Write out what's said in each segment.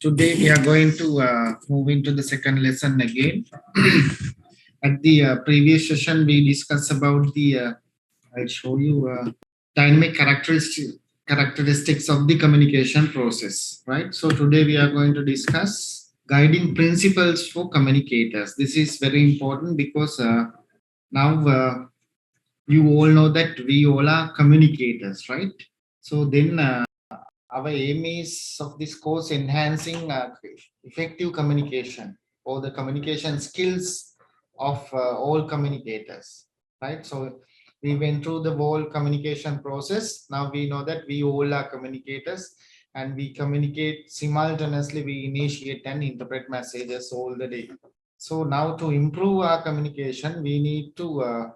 Today we are going to move into the second lesson again. At the previous session, we discussed about the. I'll show you dynamic characteristics of the communication process. Right. So today we are going to discuss guiding principles for communicators. This is very important because now you all know that we all are communicators, right? So then our aim is of this course enhancing effective communication or the communication skills of all communicators, right? So we went through the whole communication process. Now we know that we all are communicators and we communicate simultaneously. We initiate and interpret messages all the day. So now to improve our communication, we need to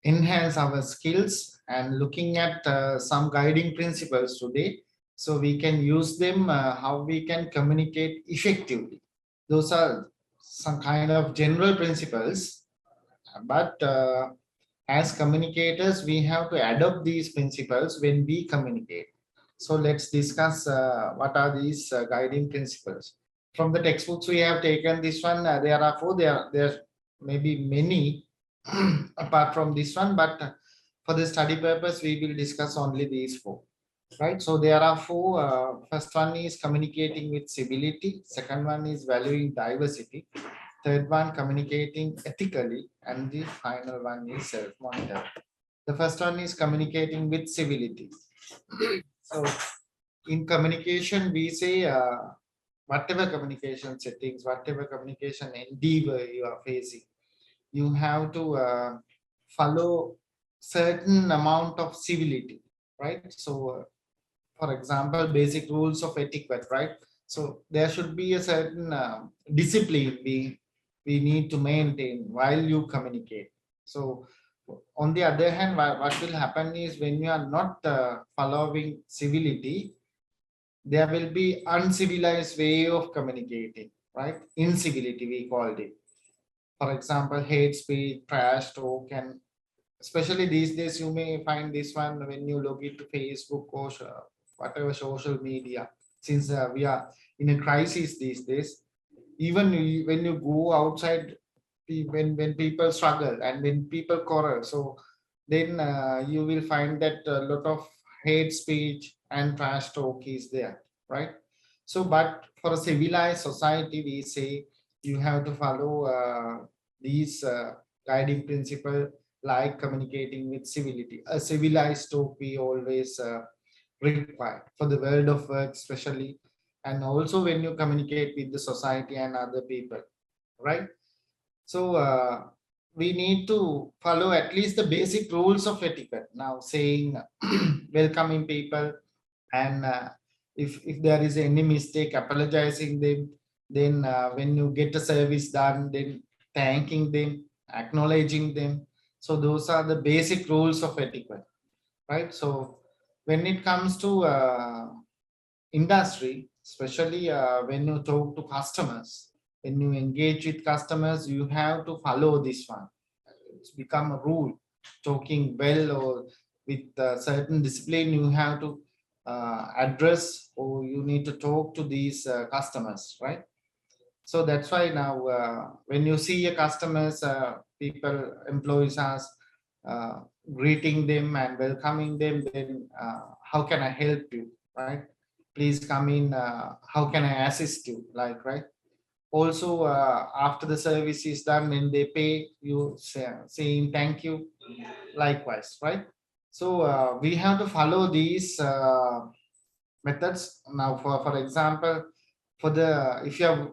enhance our skills and looking at some guiding principles today so we can use them how we can communicate effectively. Those are some kind of general principles, but as communicators we have to adopt these principles when we communicate. So let's discuss what are these guiding principles. From the textbooks we have taken this one. There are four. There may be many apart from this one, but for the study purpose we will discuss only these four, right? So there are four. First one is communicating with civility, second one is valuing diversity, third one communicating ethically, and the final one is self-monitoring. The first one is communicating with civility. So in communication we say whatever communication settings, whatever communication endeavor you are facing, you have to follow certain amount of civility, right? So for example, basic rules of etiquette, right? So there should be a certain discipline we need to maintain while you communicate. So on the other hand, what will happen is when you are not following civility, there will be uncivilized way of communicating, right? Incivility we called it. For example, hate speech, trash talk, and especially these days you may find this one when you log into Facebook or whatever social media. Since we are in a crisis these days, even when you go outside, when people struggle and when people quarrel, so then you will find that a lot of hate speech and trash talk is there, right? So but for a civilized society we say you have to follow these guiding principle, like communicating with civility. A civilized talk we always required for the world of work especially, and also when you communicate with the society and other people, right? So we need to follow at least the basic rules of etiquette. Now saying welcoming people, and if there is any mistake, apologizing them. Then when you get a service done, then thanking them, acknowledging them. So those are the basic rules of etiquette, right? So when it comes to industry, especially when you talk to customers, when you engage with customers, you have to follow this one. It's become a rule. Talking well or with certain discipline, you have to address or you need to talk to these customers, right? So that's why now when you see your customers, people, employees are uh, greeting them and welcoming them, then how can I help you, right? Please come in, how can I assist you, like, right? Also after the service is done, when they pay you, saying thank you, likewise, right? So we have to follow these methods. Now for example, for the if you have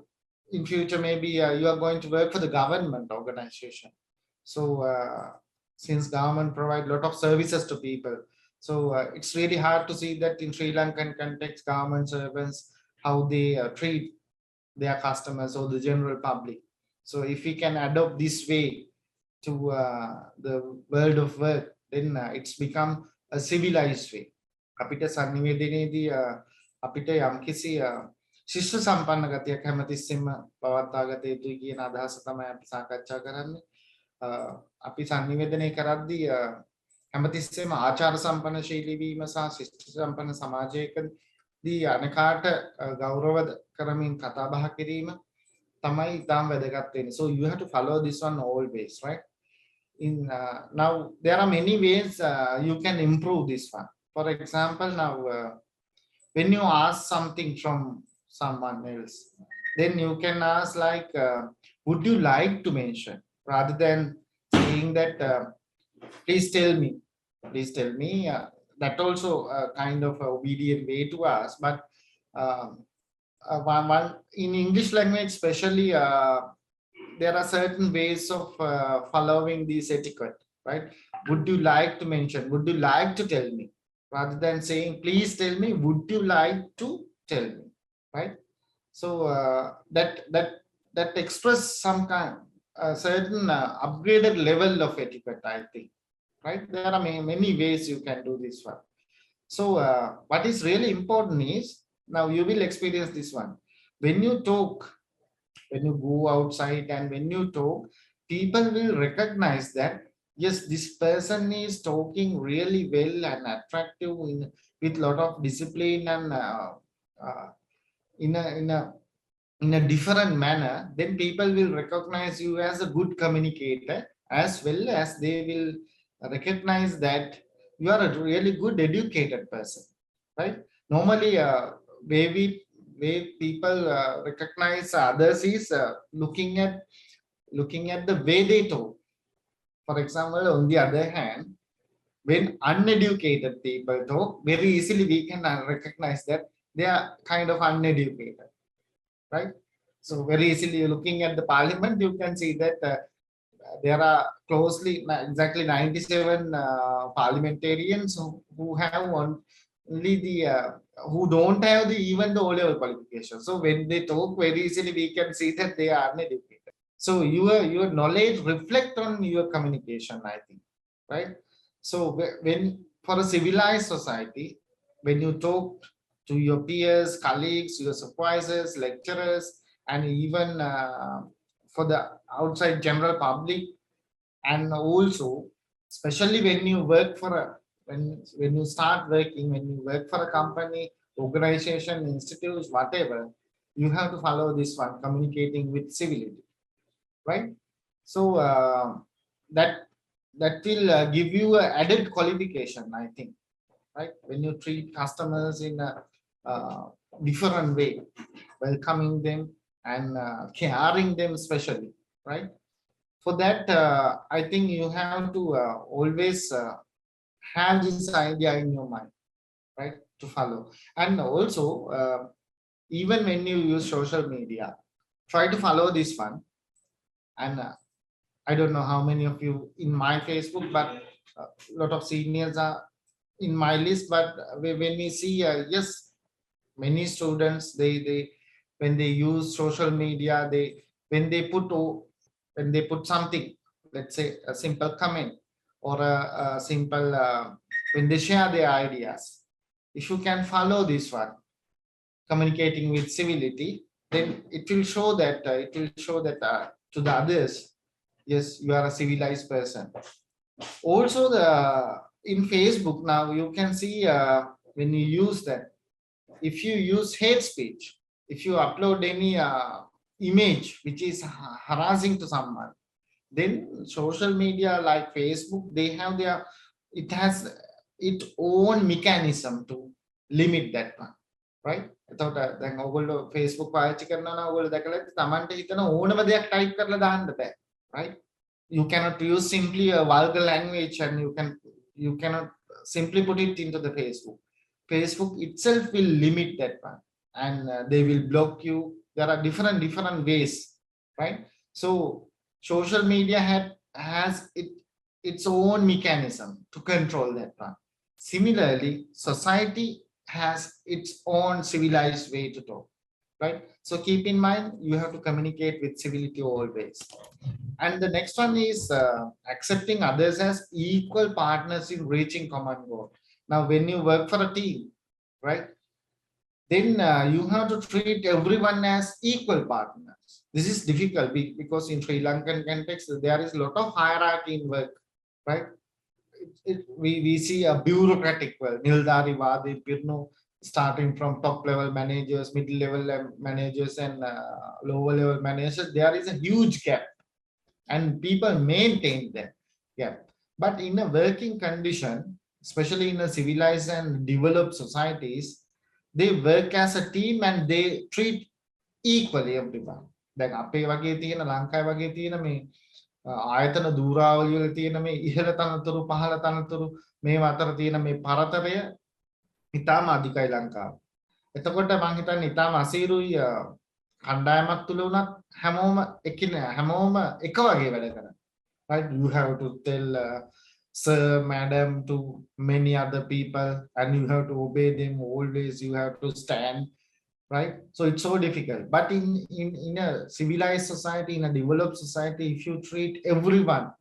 in future, maybe you are going to work for the government organization. So since government provide a lot of services to people, so it's really hard to see that in Sri Lankan context government servants, how they treat their customers or the general public. So if we can adopt this way to the world of work, then it's become a civilized way. අපිට සංනිවේදනයේදී අපිට යම්කිසි ශිෂ්ට සම්පන්න ගතියක් හැමතිස්සෙම පවත්වා ගත යුතුයි කියන අදහස තමයි අපි සාකච්ඡා කරන්නේ. අපි සංනිවේදනය කරද්දී හැමතිස්සෙම ආචාර සම්පන්න ශීලී වීම සහ ශිෂ්ට සම්පන්න සමාජයකදී අනකාට ගෞරව කරමින් කතා බහ කිරීම තමයි ඉතාම වැදගත් වෙන්නේ. So you have to follow this one always, right? In now there are many ways you can improve this one. For example, now when you ask something from someone else, then you can ask like, would you like to mention, rather than saying that, please tell me, please tell me. That also a kind of a obedient way to ask, but um, one in English language especially, there are certain ways of following this etiquette, right? Would you like to mention, would you like to tell me, rather than saying please tell me, would you like to tell me, right? So that express some kind, a certain upgraded level of etiquette, I think, right? There are many ways you can do this one. So what is really important is, now you will experience this one when you talk, when you go outside and when you talk, people will recognize that yes, this person is talking really well and attractive with lot of discipline and uh, in a different manner. Then people will recognize you as a good communicator, as well as they will recognize that you are a really good educated person, right? Normally way people recognize others is looking at the way they talk. For example, on the other hand, when uneducated people talk, very easily we can recognize that they are kind of uneducated, right? So very easily looking at the parliament, you can see that there are exactly 97 parliamentarians who have only the who don't have the even the O-level qualification. So when they talk, very easily we can see that they are uneducated. So your knowledge reflect on your communication, I think, right? So when for a civilized society, when you talk to your peers, colleagues, your supervisors, lecturers, and even for the outside general public, and also especially when you work for a when you start working, when you work for a company, organization, institutes, whatever, you have to follow this one, communicating with civility, right? So that that will give you a added qualification, I think, right? When you treat customers in a uh, different way, welcoming them and caring them especially, right? For that, I think you have to always have this idea in your mind, right, to follow. And also, even when you use social media, try to follow this one. And I don't know how many of you in my Facebook, but a lot of seniors are in my list. But when we see, yes, many students, they when they use social media, they when they put when they put something, let's say a simple comment or a simple when they share their ideas, if you can follow this one, communicating with civility, then it will show that to the others, yes, you are a civilized person. Also, the in Facebook now you can see when you use that, if you use hate speech, if you upload any image which is harassing to someone, then social media like Facebook, they have their, it has its own mechanism to limit that one, right? එතකොට දැන් ඔයගොල්ලෝ Facebook පාවිච්චි කරනවා නම් ඔයගොල්ලෝ දැකලා තමන්ට හිතන ඕනම දෙයක් ටයිප් කරලා දාන්න බෑ, right? You cannot use simply a vulgar language, and you cannot simply put it into the Facebook itself will limit that one, and they will block you. There are different ways, right? So social media has its own mechanism to control that one. Similarly, society has its own civilized way to talk, right? So keep in mind, you have to communicate with civility always. And the next one is accepting others as equal partners in reaching common goal. Now when you work for a team, right, then you have to treat everyone as equal partners. This is difficult because in Sri Lankan context there is a lot of hierarchy in work, right? We see a bureaucratic world, Nildari Vadi Pirno, starting from top level managers, middle level managers, and lower level managers, there is a huge gap, and people maintain that gap. But in a working condition, especially in a civilized and developed societies, they work as a team and they treat equally everyone. දැන් අපේ වගේ තියෙන ලංකාවේ වගේ තියෙන මේ ආයතන දූරාවලිය වල තියෙන මේ ඉහළ තනතුරු පහළ තනතුරු මේ අතර තියෙන මේ පරතරය ඉතාම අධිකයි ලංකාව. එතකොට මම හිතන්නේ ඉතාම අසීරුයි කණ්ඩායමක් තුල උනත් හැමෝම හැමෝම එක වගේ වැඩ කරන්නේ. Right? You have to tell sir, madam to many other people, and you have to obey them always. You have to stand, right? So it's so difficult. But in a civilized society, in a developed society, if you treat everyone,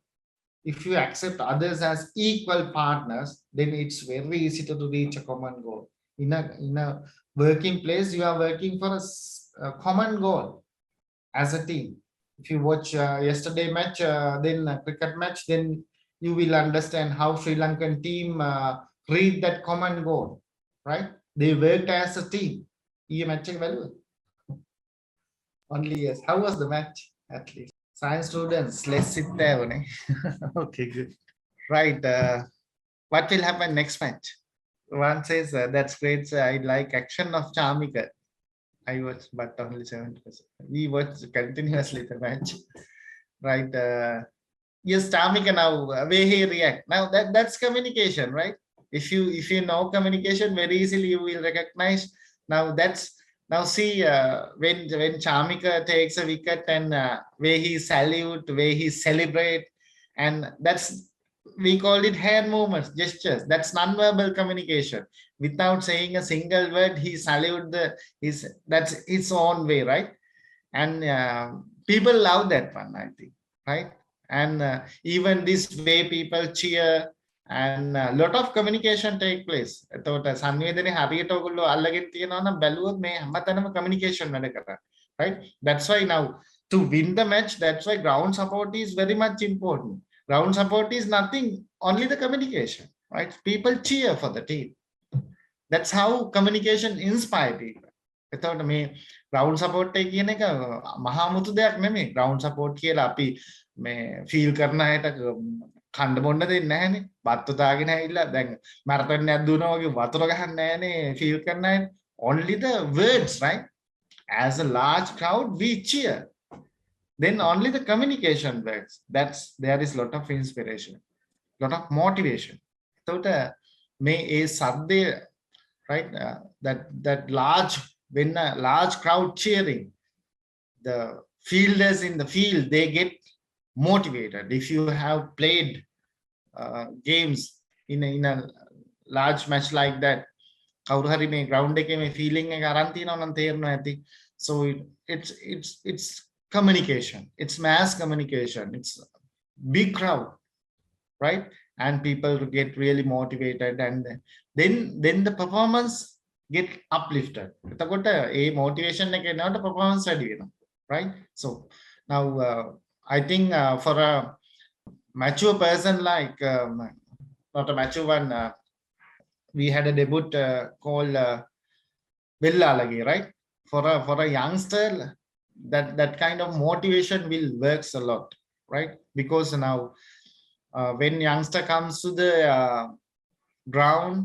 if you accept others as equal partners, then it's very easy to reach a common goal. In a working place, you are working for a common goal as a team. If you watch yesterday match, then a cricket match, then you will understand how Sri Lankan team reached that common goal, right? They worked as a team. Only yes. How was the match? At least science students, let's sit there. Okay, good. Right. What will happen next match? One says that's great. I like action of Charmika. I watched, but only 70%. We watched continuously the match, right? Yes, Tamika now way he react. Now that's communication, right? If you know communication very easily, you will recognize. Now that's now see when Chamika takes a wicket and way he salute, way he celebrate, and that's we call it hand movements, gestures. That's non-verbal communication. Without saying a single word, he salute that's its own way, right? And people love that one, I think, right? And even this way people cheer, and a lot of communication take place. එතකොට සංවේදනයේ හරියට ඔයගොල්ලෝ අල්ලගෙන තියෙනවා නම් බැලුවොත් මේ හැමතැනම communication වැඩ කරා, right? That's why now to win the match, that's why ground support is very much important. Ground support is nothing, only the communication, right? People cheer for the team. That's how communication inspire people. එතකොට මේ ground support එක කියන එක මහා මුතු දෙයක් නෙමෙයි. ground support කියලා අපි මේ feel කරන අයට කණ්ඩ බොන්න දෙන්නේ නැහැනේ. බත්තු තාගෙන ඇවිල්ලා දැන් මැරතන් එකක් දුවනවා වගේ වතුර ගහන්නේ නැහැනේ feel කරන අය. Only the words, right? As a large crowd we cheer. Then only the communication works. There is lot of inspiration, lot of motivation. එතකොට මේ ඒ සද්දේ, right? That large, when a large crowd cheering, the fielders in the field, they get motivated. If you have played games in a large match like that, කවුරු හරි මේ ground එකේ මේ feeling එක අරන් තියනවා නම් තේරෙනවා ඇති. So it's communication. It's mass communication. It's big crowd, right? And people get really motivated, and then the performance get uplifted. එතකොට ඒ motivation එක එනකොට performance වැඩි වෙනවා, right? So now I think for a mature person like not a mature one, we had a debut called Vellalagi, right? For a youngster, that kind of motivation will works a lot, right? Because now when youngster comes to the ground,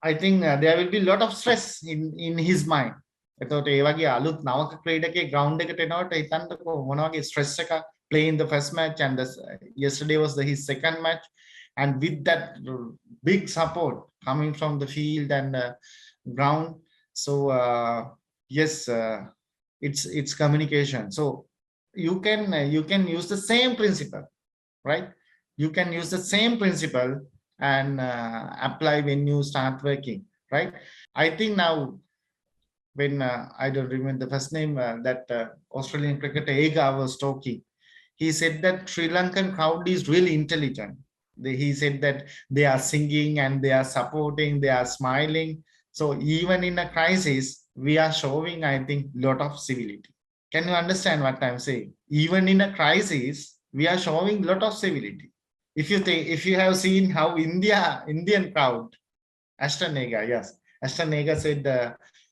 I think there will be a lot of stress in his mind. එතකොට ඒ වගේ අලුත් නවක ක්‍රීඩකේ ground එකට එනකොට හිතන්නකෝ මොන වගේ stress එක playing the first match, and yesterday was his second match, and with that big support coming from the field and ground. So yes, it's communication. So you can use the same principle, right? You can use the same principle and apply when you start working, right? I think now when I don't remember the first name, that Australian cricketer Ega was talking, he said that Sri Lankan crowd is really intelligent. He said that they are singing and they are supporting, they are smiling. So even in a crisis, we are showing, I think, lot of civility. Can you understand what I'm saying? Even in a crisis, we are showing lot of civility. If you have seen how Indian crowd, Ashton Ega, yes, Ashton Nagar said,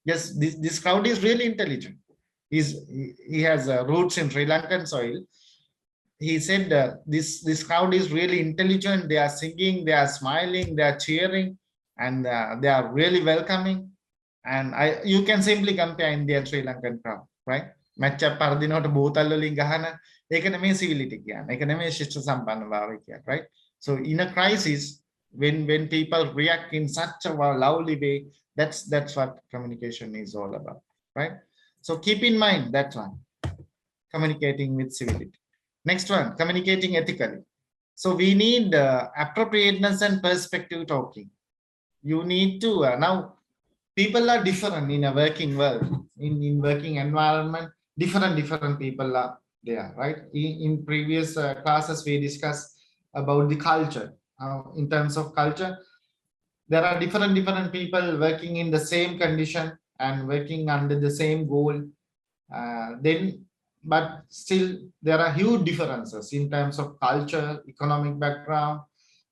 yes, this crowd is really intelligent. He has roots in Sri Lankan soil. He said, this crowd is really intelligent. They are singing, they are smiling, they are cheering, and they are really welcoming. And you can simply compare India and Sri Lankan crowd, right? Match up පරදිනවට බෝතල් වලින් ගහන ඒක නෙමෙයි civility කියන්නේ. ඒක නෙමෙයි ශිෂ්ට සම්පන්නභාවය කියන්නේ, right? So in a crisis, when people react in such a lovely way, that's what communication is all about, right? So keep in mind that one, communicating with civility. Next one, communicating ethically. So we need appropriateness and perspective talking. You need to now people are different in a working world, in working environment. Different people are there, right? In previous classes we discussed about the culture. In terms of culture, there are different people working in the same condition and working under the same goal. But still there are huge differences in terms of culture, economic background,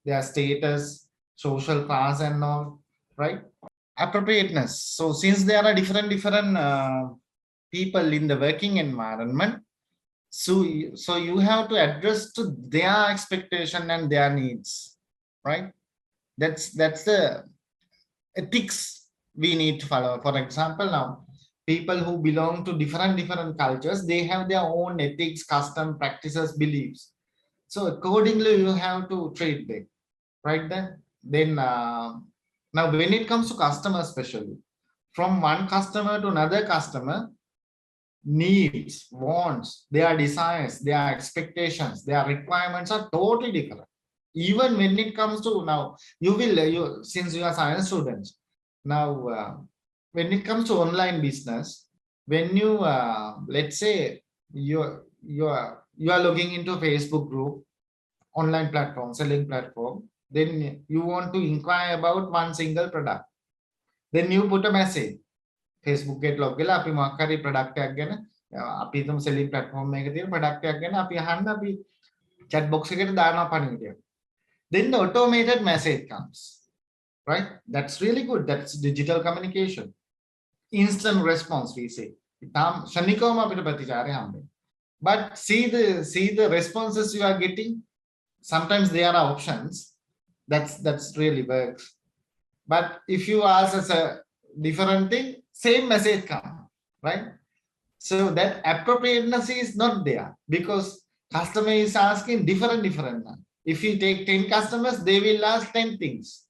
their status, social class and all, right? Appropriateness. So since there are different people in the working environment, so you have to address to their expectation and their needs, right? That's the ethics we need to follow. For example, now people who belong to different cultures, they have their own ethics, custom, practices, beliefs. So accordingly you have to treat them, right? Then now when it comes to customers, especially from one customer to another customer, needs, wants, their desires, their expectations, their requirements are totally different. Even when it comes to, now since you are science students, now when it comes to online business, when you let's say you are logging into a Facebook group, online platform, selling platform, then you want to inquire about one single product, then you put a message. Facebook get log වෙලා අපි මොකක් හරි product එකක් ගැන අපි හිතමු selling platform එකේ තියෙන product එකක් ගැන අපි අහන්න අපි chat box එකට දානවා පණිවිඩයක්. Then the automated message comes, right? That's really good. That's digital communication. Instant response, we say. ශනිකවම අපිට ප්‍රතිචාරය හම්බෙනවා. But see the responses you are getting. Sometimes there are options. That's really works. But if you ask us a different thing, same message come, right? So that appropriateness is not there because customer is asking different. If you take 10 customers, they will ask 10 things,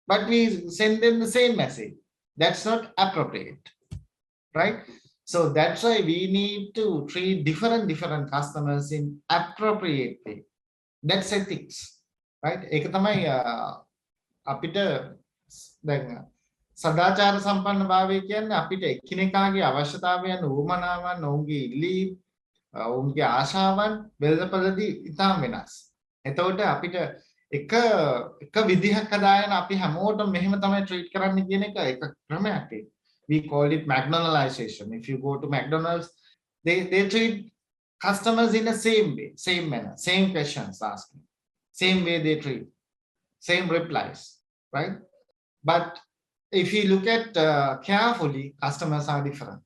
but we send them the same message. That's not appropriate, right? So that's why we need to treat different customers in appropriate way. That's ethics, right? ඒක තමයි අපිට දැන් සදාචාර සම්පන්න භාවය කියන්නේ අපිට එකිනෙකාගේ අවශ්‍යතාවයන්, උවමනාවන්, ඔවුන්ගේ ඉල්ලීම්, ඔවුන්ගේ ආශාවන් වෙළඳපළදී ඉතාම වෙනස්. එතකොට අපිට එක විදිහක් හදාගෙන අපි හැමෝටම මෙහෙම තමයි ට්‍රීට් කරන්න කියන එක ක්‍රමයක් ඒක. We call it McDonaldization. If you go to McDonald's, they treat customers in the same way, same manner, same questions asking, same way they treat, same replies, right? But if you look at carefully, customers are different.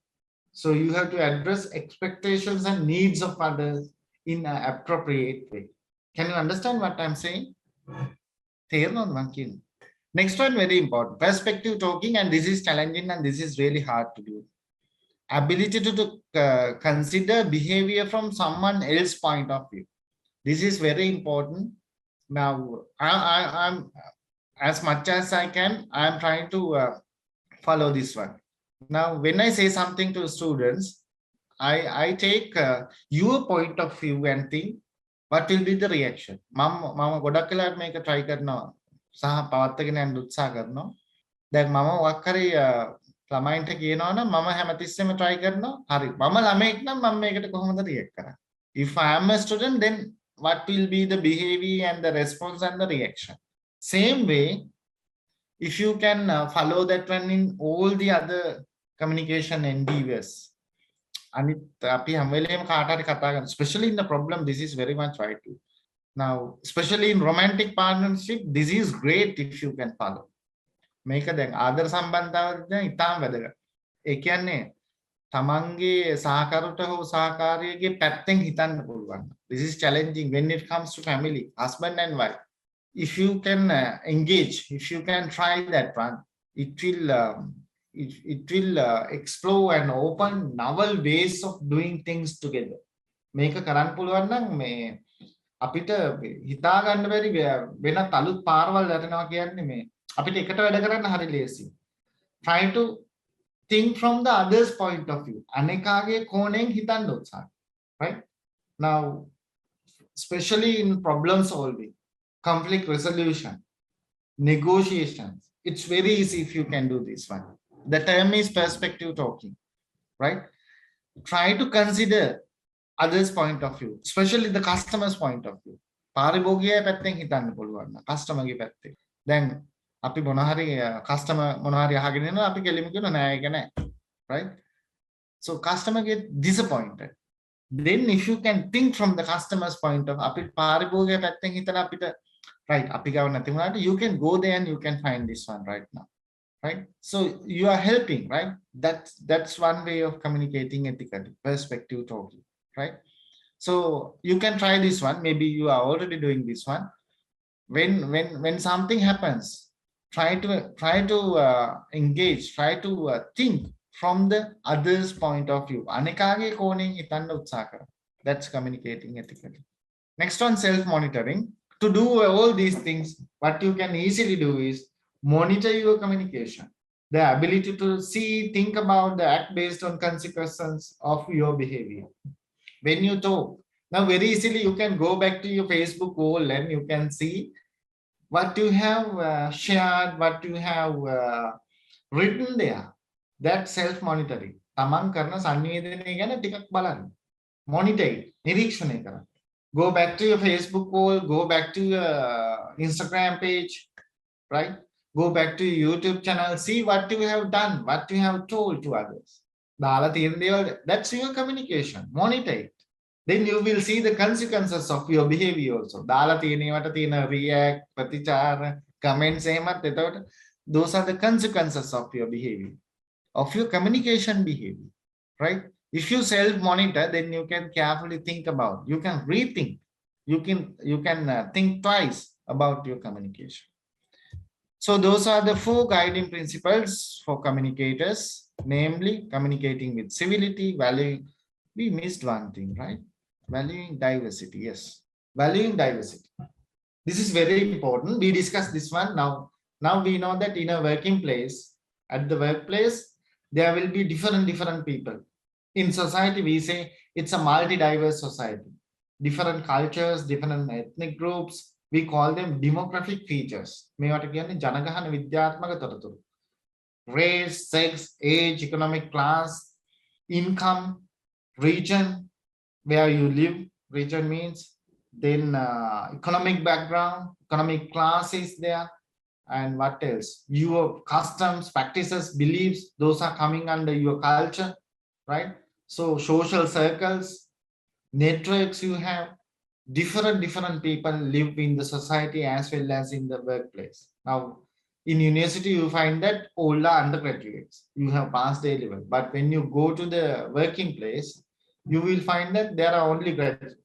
So you have to address expectations and needs of others in an appropriate way. Can you understand what I'm saying? Next one, very important, perspective talking, and this is challenging and this is really hard to do. Ability to consider behavior from someone else's point of view. This is very important. Now, I'm as much as I can, I'm trying to follow this one. Now, when I say something to students, I take your point of view and think, what will be the reaction? Mama ගොඩක් වෙලාවට මේක try කරනවා සහ පවත්වාගෙන යන්න උත්සාහ කරනවා. දැන් මම මොකක් හරි ළමයින්ට කියනවා නම් මම හැමතිස්සෙම try කරනවා. හරි. මම ළමෙක් නම් මම මේකට කොහොමද react කරන්නේ? If I am a student, then what will be the behavior and the response and the reaction? Same way, if you can follow that one in all the other communication endeavors, especially in the problem, this is very much right. Now, especially in romantic partnership, this is great if you can follow. මේක දැන් ආදර සම්බන්ධතාවය දැන් ඉතාම වැදගත්. ඒ කියන්නේ තමන්ගේ සහකරුට හෝ සහකාරියගේ පැත්තෙන් හිතන්න පුළුවන්. This is challenging when it comes to family, husband and wife. If you can engage, if you can try that one, it will explore and open novel ways of doing things together. මේක කරන්න පුළුවන් නම් මේ අපිට හිතා ගන්න බැරි වෙනත් අලුත් පාරවල් වැටෙනවා කියන්නේ මේ අපිට එකට වැඩ කරන්න හරි ලේසි. Try to think from the other's point of view. අනේකාගේ කෝණයෙන් හිතන්න උත්සාහ. Right? Now, especially in problem solving, conflict resolution, negotiations, it's very easy if you can do this one. The term is perspective talking. Right? Try to consider others' point of view, especially the customer's point of view. පාරිභෝගිකයා පැත්තෙන් හිතන්න පුළුවන් නම් කස්ටමර්ගේ පැත්තෙන්. දැන් අපි මොන හරි customer මොන හරි අහගෙන ඉන්නවා අපි කෙලිම කියනවා නෑ ඒක නෑ. Right? So customer get disappointed. Then if you can think from the customer's point of අපි පාරිභෝගිකයා පැත්තෙන් හිතලා අපිට right අපි ගාව නැති වුණාට you can go there and you can find this one right now. Right? So you are helping, right? That's one way of communicating ethically, perspective talking. Right? So you can try this one. Maybe you are already doing this one. When something happens, try to engage, try to think from the other's point of view. අනිකාගේ කෝණයෙන් හිතන්න උත්සාහ කරන්න. That's communicating ethically. Next one, self-monitoring. To do all these things, what you can easily do is monitor your communication. The ability to see, think about, the act based on consequences of your behavior. When you talk, now very easily you can go back to your Facebook wall and you can see what you have shared, what you have written there. That's self-monitoring. තමන් කරන සංවේදනය ගැන ටිකක් බලන්න. Monitor it. නිරීක්ෂණය කරන්න. Go back to your Facebook wall, go back to your Instagram page, right? Go back to your YouTube channel, see what you have done, what you have told to others. That's your communication. Monitor it. Then you will see the consequences of your behavior also. React, ප්‍රතිචාර, comments, those are the consequences of your behavior, of your communication behavior. Right? If you self-monitor, then you can carefully think about, you can rethink, you can think twice about your communication. So those are the 4 guiding principles for communicators, namely communicating with civility, valuing. We missed one thing, right? Valuing diversity. Yes, valuing diversity. This is very important. We discussed this one. Now we know that in a working place, at the workplace, there will be different people. In society, we say it's a multi-diverse society. Different cultures, different ethnic groups. We call them demographic features. Race, sex, age, economic class, income, region, where you live, region means, then economic background, economic class is there, and what else? Your customs, practices, beliefs, those are coming under your culture, right? So social circles, networks you have, different people live in the society as well as in the workplace. Now, in university, you find that all are undergraduates. You have passed A level, but when you go to the working place, you will find that there are only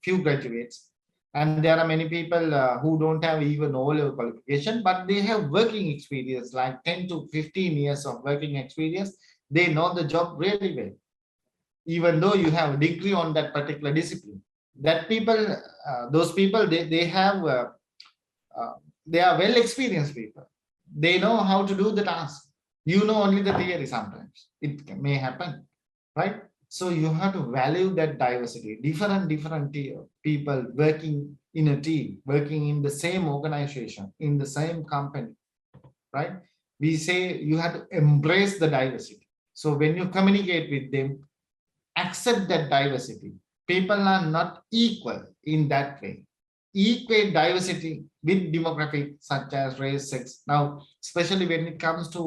few graduates, and there are many people who don't have even O-level qualification, but they have working experience, like 10 to 15 years of working experience. They know the job really well, even though you have a degree on that particular discipline. That people, those people, they are well experienced people. They know how to do the task. You know only the theory sometimes. It may happen, right? So you have to value that diversity. Different people working in a team, working in the same organization, in the same company, right? We say you have to embrace the diversity. So when you communicate with them, accept that diversity. People are not equal in that way. Equate diversity with demographic such as race, sex. Now, especially when it comes to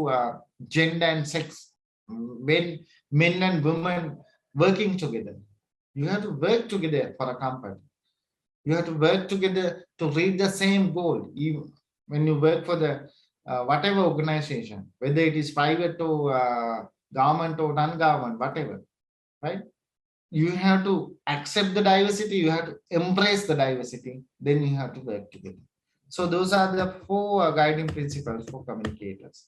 gender and sex, when men and women working together, you have to work together for a company. You have to work together to reach the same goal. When you work for the whatever organization, whether it is private or government or non-government, whatever, right? You have to accept the diversity, you have to embrace the diversity, then you have to work together. So those are the four guiding principles for communicators.